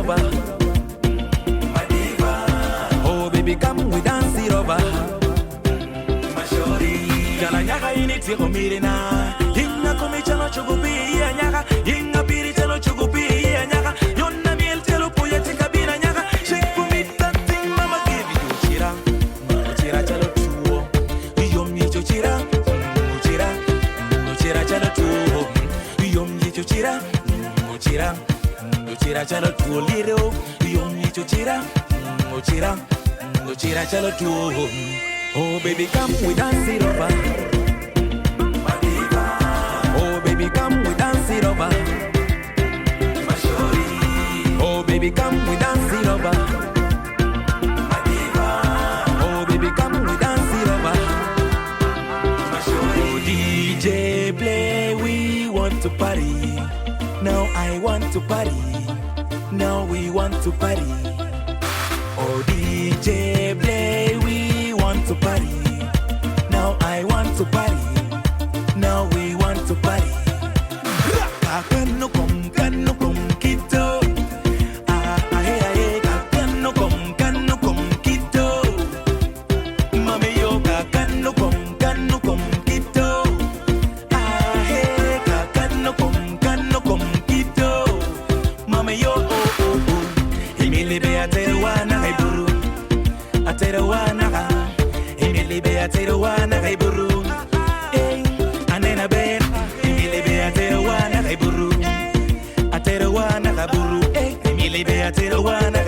over. My diva. Oh baby, come we dance it over. My shorty. Kala nyaga initi komirina. Inga komichalo chugubi ya nyaga. Inga piri chalo chugubi ya nyaga. Yonna miel chalo puya tika bina nyaga. Shake for me that thing, mama give you chira. Chira chalo chuo. Yom ni chira. Chira. Chira chalo chuo. Yom ni chira. Chira. Chira chalo chuo liro. Yom ni chira. Chira. Chira chalo chuo. Oh baby, come we dance it over. Oh baby, come we dance it over. Oh baby, come we dance it over. Oh baby, come we dance it over. Oh DJ play, we want to party. Now I want to party. Now we want to party. Oh DJ play, we want to party. Now I want to party. Now we want to party. Kakano kom kito. Kakano kom kito. Mami yo kakano kom kito. Kakano kom kito. Mami yo Emily be ateruana kay buru. Ateruana ka. Emily be ateruana kay buru. Anena be Emily be ateruana kay buru. Ateruana ka buru. Emily be ateruana